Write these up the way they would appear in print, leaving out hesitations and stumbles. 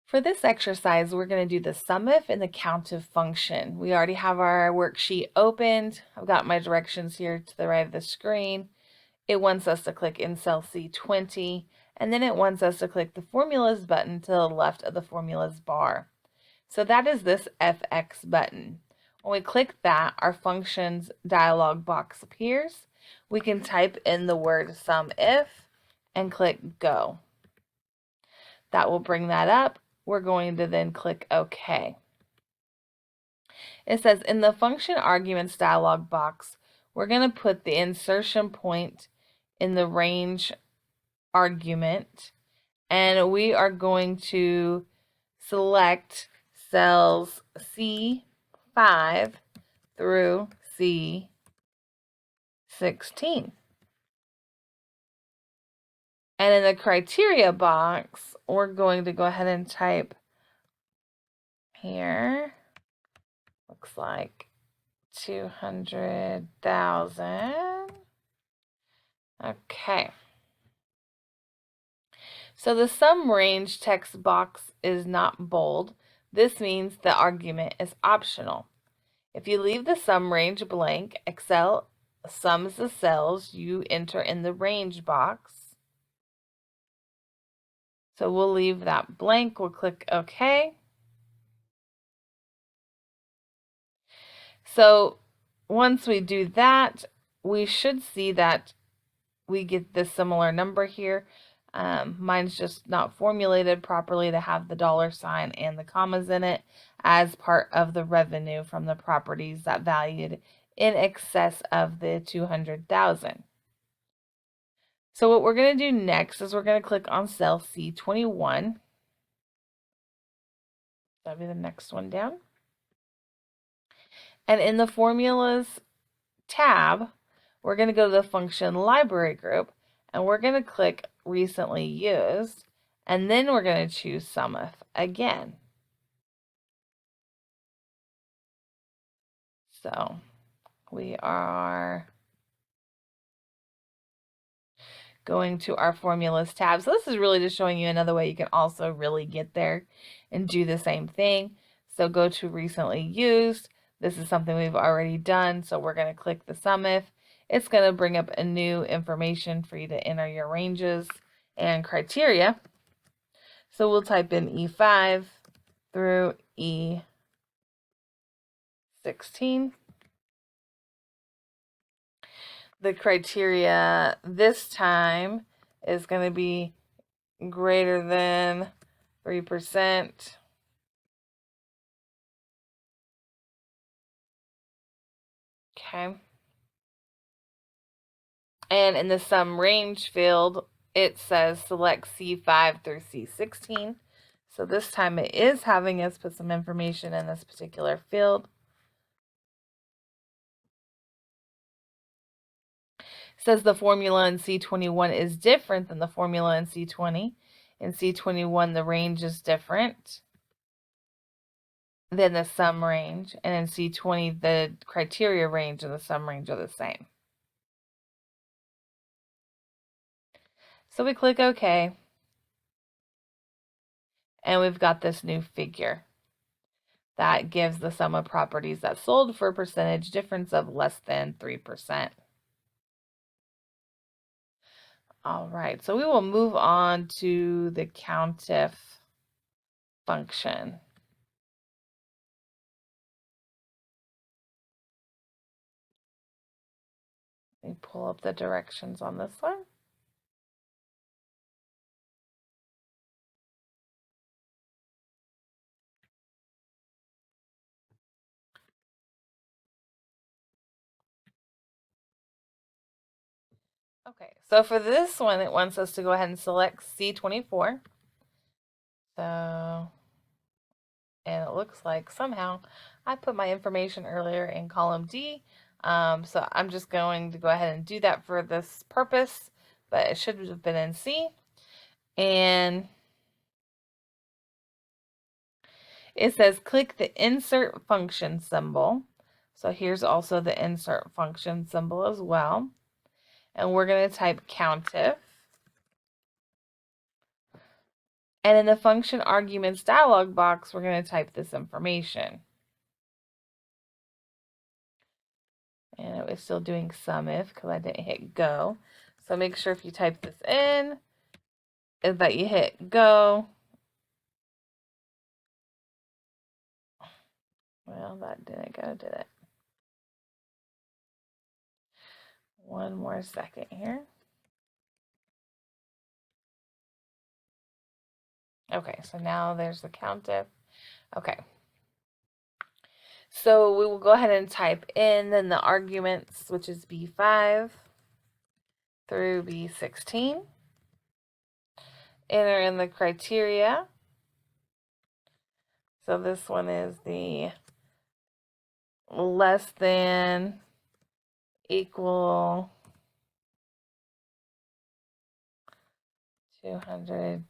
For this exercise, we're going to do the Sumif and the Countif function. We already have our worksheet opened. I've got my directions here to the right of the screen. It wants us to click in cell C20, and then it wants us to click the Formulas button to the left of the Formulas bar. So that is this FX button. When we click that, our functions dialog box appears. We can type in the word SUMIF and click Go. That will bring that up. We're going to then click OK. It says in the function arguments dialog box, we're going to put the insertion point in the range argument, and we are going to select cells C5 through C16. And in the criteria box, we're going to go ahead and type here, looks like 200,000. Okay. So the sum range text box is not bold. This means the argument is optional. If you leave the sum range blank, Excel sums the cells you enter in the range box. So we'll leave that blank. We'll click OK. So once we do that, we should see that we get this similar number here. Mine's just not formulated properly to have the $sign and the commas in it as part of the revenue from the properties that valued in excess of the 200,000. So what we're going to do next is we're going to click on cell C21. That'll be the next one down. And in the formulas tab, we're going to go to the function library group, and we're going to click recently used, and then we're going to choose SUMIF again. So we are going to our formulas tab. So this is really just showing you another way you can also really get there and do the same thing. So go to recently used. This is something we've already done. So we're going to click the SUMIF. It's going to bring up a new information for you to enter your ranges and criteria. So we'll type in E5 through E16. The criteria this time is going to be greater than 3%. Okay. And in the sum range field, it says select C5 through C16. So this time it is having us put some information in this particular field. It says the formula in C21 is different than the formula in C20. In C21, the range is different than the sum range. And in C20, the criteria range and the sum range are the same. So we click OK. And we've got this new figure that gives the sum of properties that sold for a percentage difference of less than 3%. All right, so we will move on to the Countif function. Let me pull up the directions on this one. Okay, so for this one, it wants us to go ahead and select C24. So, and it looks like somehow I put my information earlier in column D. So I'm just going to go ahead and do that for this purpose, but it should have been in C. And it says click the insert function symbol. So here's also the insert function symbol as well. And we're going to type Countif. And in the function arguments dialog box, we're going to type this information. And it was still doing SUMIF because I didn't hit go. So make sure if you type this in, is that you hit go. Well, that didn't go, did it? One more second here. Okay, so now there's the countif. Okay. So we will go ahead and type in then the arguments, which is B5 through B16. Enter in the criteria. So this one is the less than, equal, 200,000.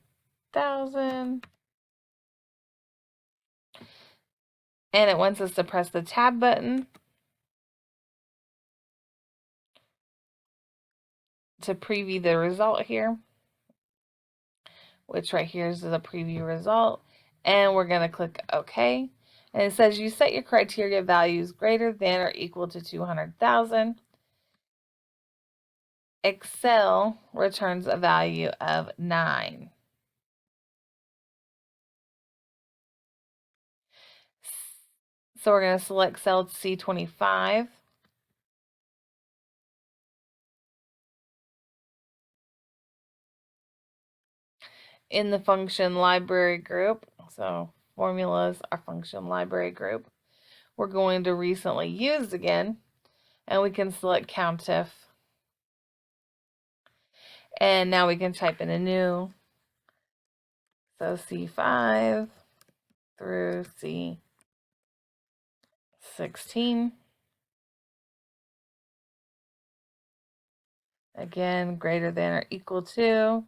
And it wants us to press the tab button to preview the result here, which right here is the preview result. And we're going to click OK. And it says you set your criteria values greater than or equal to 200,000. Excel returns a value of 9. So we're going to select cell C25. In the function library group, so formulas are function library group, we're going to recently used again, and we can select countif. And now we can type in a new, so C5 through C16. Again, greater than or equal to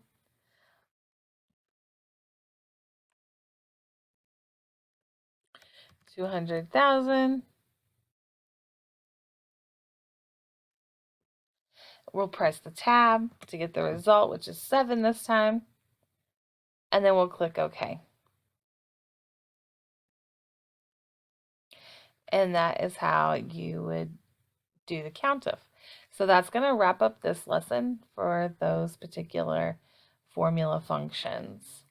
200,000. We'll press the tab to get the result, which is 7 this time. And then we'll click OK. And that is how you would do the countif. So that's going to wrap up this lesson for those particular formula functions.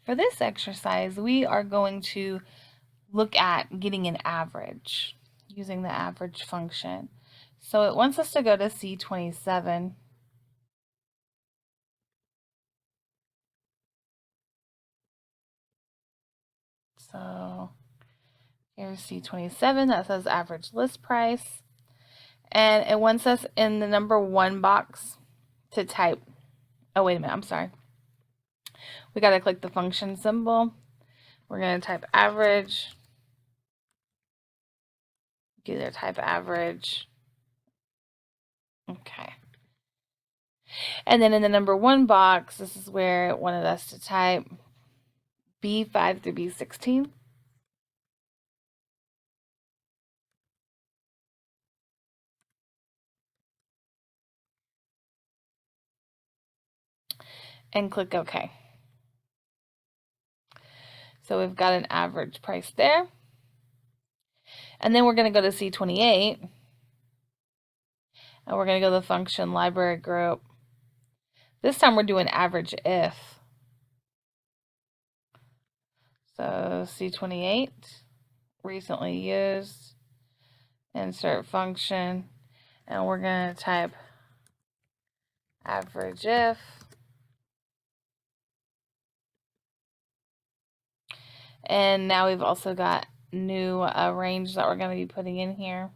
For this exercise, we are going to look at getting an average using the average function. So it wants us to go to C27. So here's C27, that says average list price. And it wants us in the number 1 box to type, oh wait a minute, I'm sorry. We got to click the function symbol. We're going to type average. Either type average. Okay. And then in the number 1 box, this is where it wanted us to type B5 through B16. And click OK. So we've got an average price there. And then we're going to go to C28. And we're going to go to the function library group. This time we're doing average if. So C28, recently used, insert function, and we're going to type average if. And now we've also got new range that we're going to be putting in here.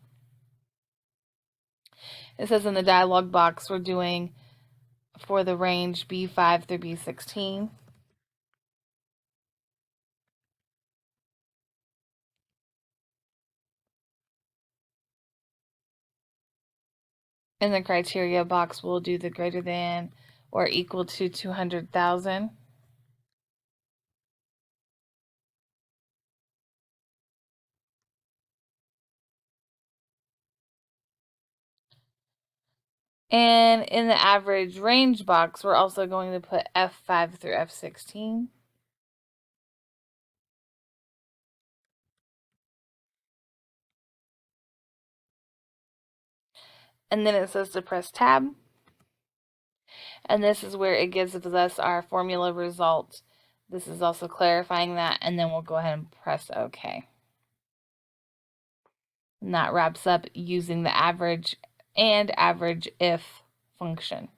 It says in the dialog box we're doing for the range B5 through B16. In the criteria box, we'll do the greater than or equal to 200,000. And in the average range box, we're also going to put F5 through F16. And then it says to press tab. And this is where it gives us our formula result. This is also clarifying that, and then we'll go ahead and press OK. And that wraps up using the average and average if function.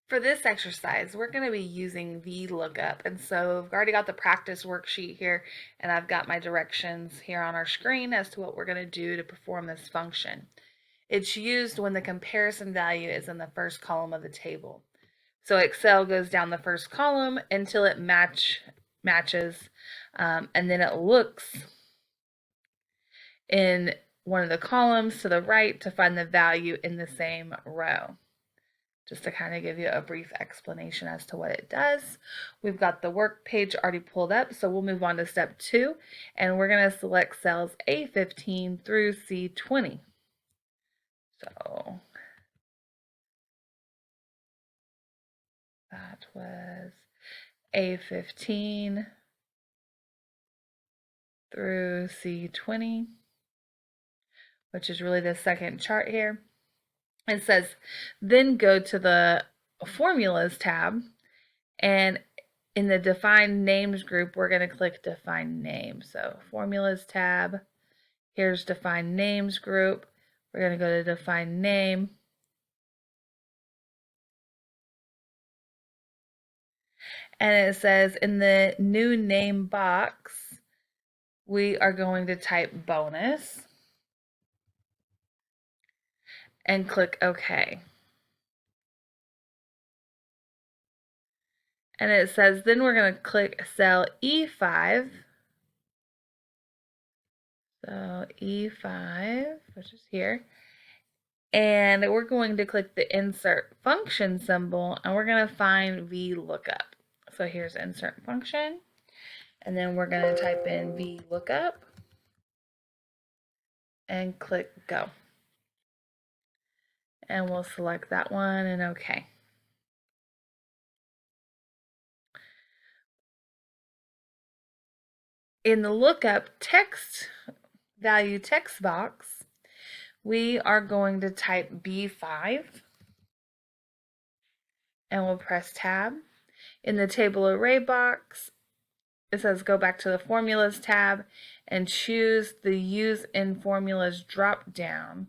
For this exercise, we're going to be using Vlookup. And so I've already got the practice worksheet here, and I've got my directions here on our screen as to what we're going to do to perform this function. It's used when the comparison value is in the first column of the table. So Excel goes down the first column until it matches, and then it looks in one of the columns to the right to find the value in the same row. Just to kind of give you a brief explanation as to what it does. We've got the work page already pulled up, so we'll move on to step 2, and we're going to select cells A15 through C20. So that was A15 through C20, which is really the second chart here. It says, then go to the Formulas tab, and in the Define Names group, we're going to click Define Name. So Formulas tab, here's Define Names group. We're going to go to Define Name. And it says in the New Name box, we are going to type bonus and click OK. And it says then we're going to click cell E5. So E5, which is here. And we're going to click the insert function symbol, and we're going to find Vlookup. So here's insert function, and then we're going to type in Vlookup and click go. And we'll select that one and OK. In the lookup text value text box, we are going to type B5 and we'll press tab. In the table array box, it says go back to the Formulas tab and choose the Use in Formulas drop down,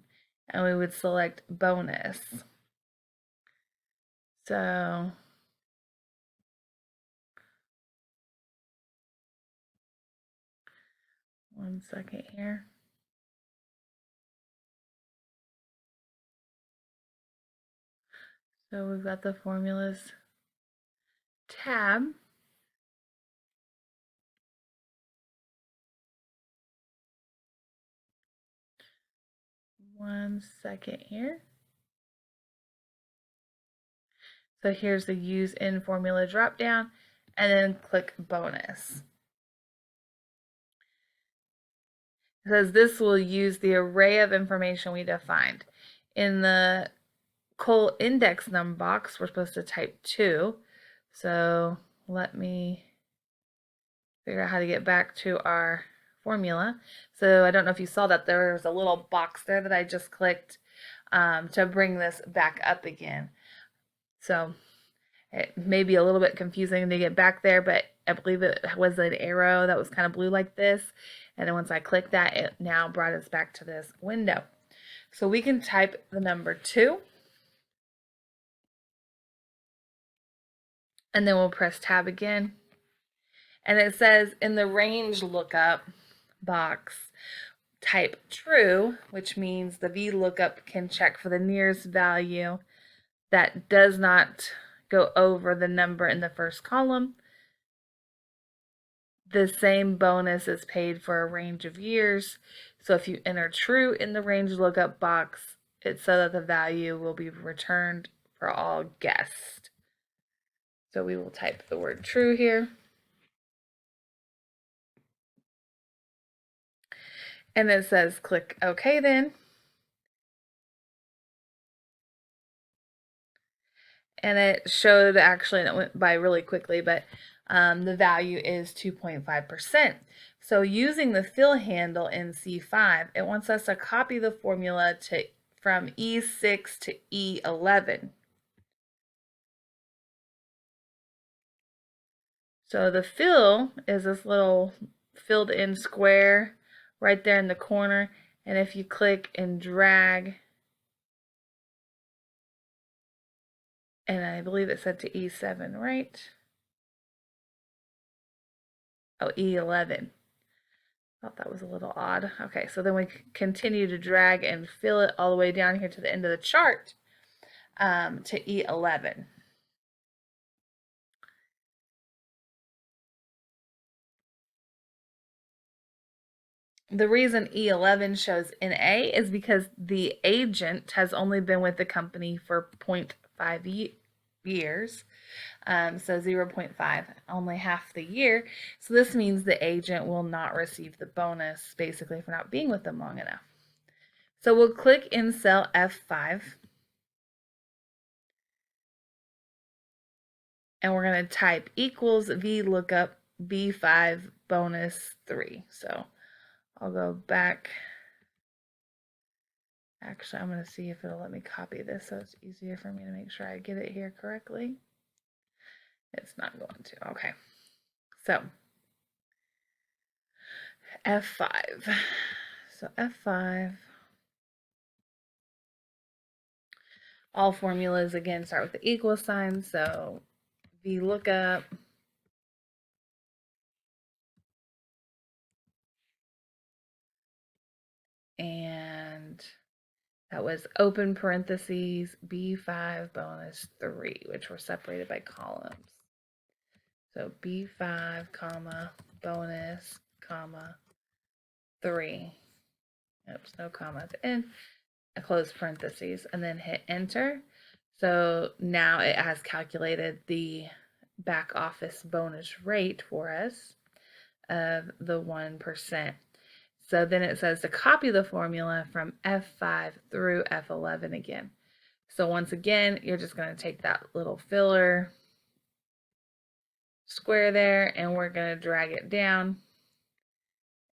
and we would select bonus. So one second here. So we've got the Formulas tab. One second here. So here's the Use in Formula drop down, and then click bonus. It says this will use the array of information we defined. In the col index num box, we're supposed to type 2. So let me figure out how to get back to our formula. So I don't know if you saw that there's a little box there that I just clicked to bring this back up again. So it may be a little bit confusing to get back there, but I believe it was an arrow that was kind of blue like this. And then once I clicked that, it now brought us back to this window. So we can type the number 2. And then we'll press tab again. And it says in the range lookup box, type true, which means the Vlookup can check for the nearest value that does not go over the number in the first column. The same bonus is paid for a range of years. So if you enter true in the range lookup box, it's so that the value will be returned for all guessed. So we will type the word true here. And it says click OK then. And it showed, actually, and it went by really quickly, but the value is 2.5%. So using the fill handle in C5, it wants us to copy the formula from E6 to E11. So the fill is this little filled in square right there in the corner. And if you click and drag, and I believe it said to E7, right? Oh, E11. Thought that was a little odd. Okay, so then we continue to drag and fill it all the way down here to the end of the chart to E11. The reason E11 shows NA is because the agent has only been with the company for 0.5 years. So 0.5, only half the year. So this means the agent will not receive the bonus, basically, for not being with them long enough. So we'll click in cell F5. And we're going to type equals Vlookup B5 bonus 3. So I'll go back. Actually, I'm going to see if it'll let me copy this so it's easier for me to make sure I get it here correctly. It's not going to. Okay. So F5. So F5. All formulas, again, start with the equal sign. So Vlookup. And that was open parentheses B5 bonus 3, which were separated by columns. So B5, comma, bonus, comma, 3. Oops, no comma at the end. I close parentheses and then hit enter. So now it has calculated the back office bonus rate for us of the 1%. So then it says to copy the formula from F5 through F11 again. So once again, you're just going to take that little filler square there and we're going to drag it down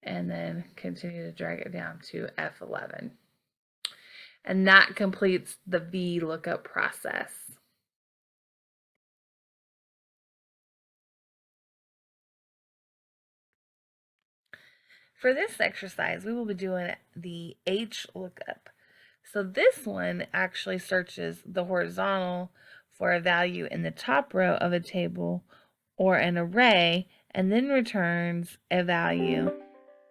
and then continue to drag it down to F11. And that completes the VLOOKUP process. For this exercise, we will be doing the HLOOKUP. So this one actually searches the horizontal for a value in the top row of a table or an array, and then returns a value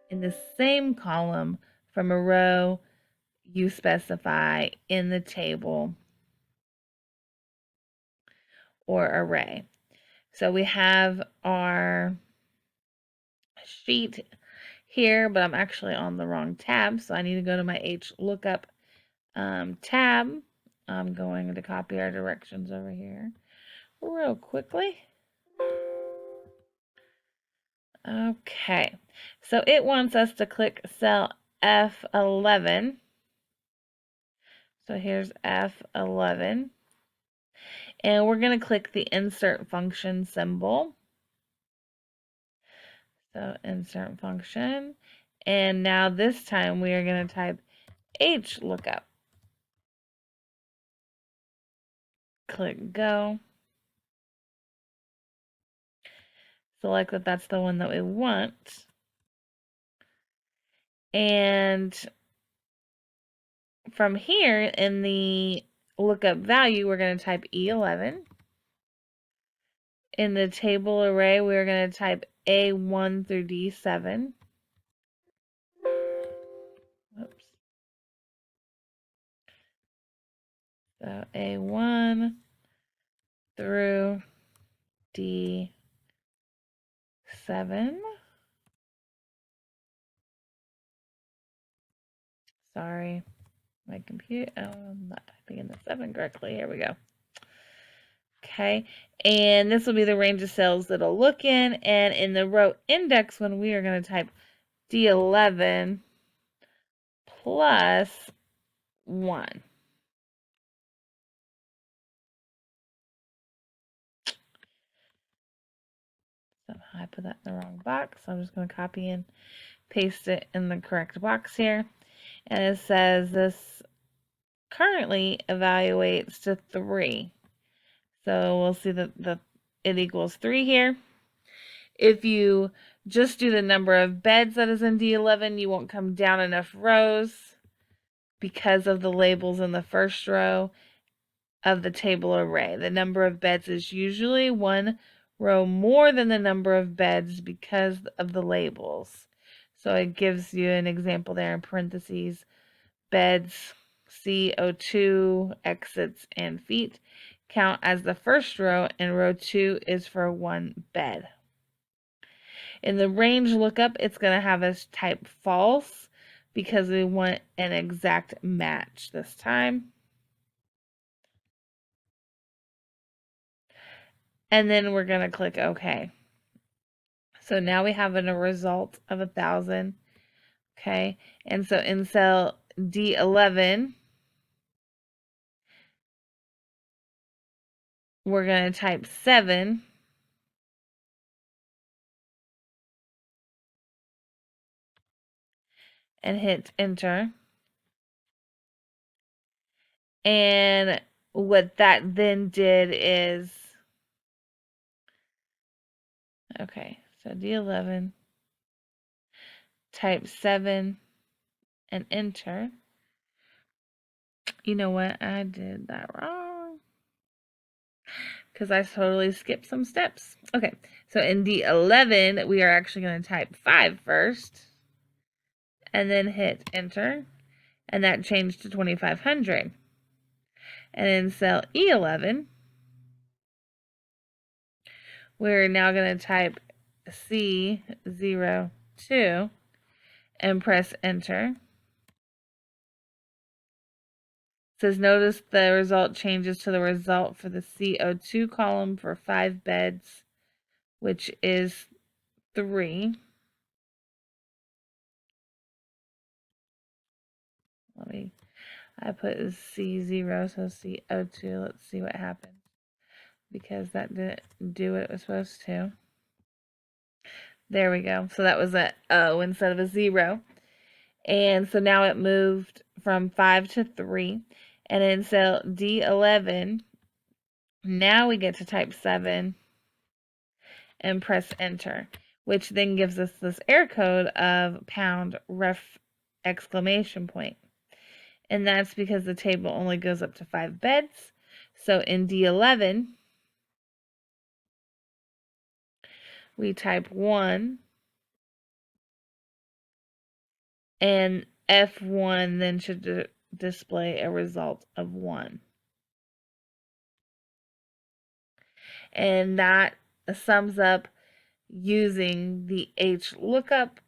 in the same column from a row you specify in the table or array. So we have our sheet here, but I'm actually on the wrong tab, so I need to go to my HLOOKUP tab. I'm going to copy our directions over here real quickly. Okay, so it wants us to click cell F11. So here's F11. And we're going to click the insert function symbol. So insert function. And now this time we are going to type HLOOKUP. Click go. Select that that's the one that we want. And from here in the lookup value, we're going to type E11. In the table array, we're going to type A1 through D7. Oops. So A1 through D7. 7. Sorry, my computer, I'm not typing in the 7 correctly. Here we go. Okay, and this will be the range of cells that it'll look in, and in the row index one, we are going to type D11 plus 1. Somehow I put that in the wrong box, so I'm just going to copy and paste it in the correct box here. And it says this currently evaluates to 3. So we'll see that it equals 3 here. If you just do the number of beds that is in D11, you won't come down enough rows because of the labels in the first row of the table array. The number of beds is usually 1 row more than the number of beds because of the labels. So it gives you an example there in parentheses. Beds, CO2, exits, and feet count as the first row, and row 2 is for 1 bed. In the range lookup, it's going to have us type false because we want an exact match this time. And then we're going to click OK. So now we have a result of 1,000. Okay, and so in cell D11, we're going to type 7 and hit enter. And what that then did is, okay, so D11, type 7 and enter. You know what? I did that wrong because I totally skipped some steps. Okay, so in D11, we are actually going to type 5 first and then hit enter. And that changed to 2,500. And in cell E11, we're now going to type C02 and press enter. It says notice the result changes to the result for the CO2 column for 5 beds, which is 3. I put C0, so CO2. Let's see what happens. Because that didn't do what it was supposed to. There we go. So that was an O instead of a 0. And so now it moved from 5 to 3. And in cell D11, now we get to type 7 and press enter, which then gives us this error code of #ref exclamation point. And that's because the table only goes up to 5 beds. So in D11, we type 1, and F1 then should display a result of 1. And that sums up using the H lookup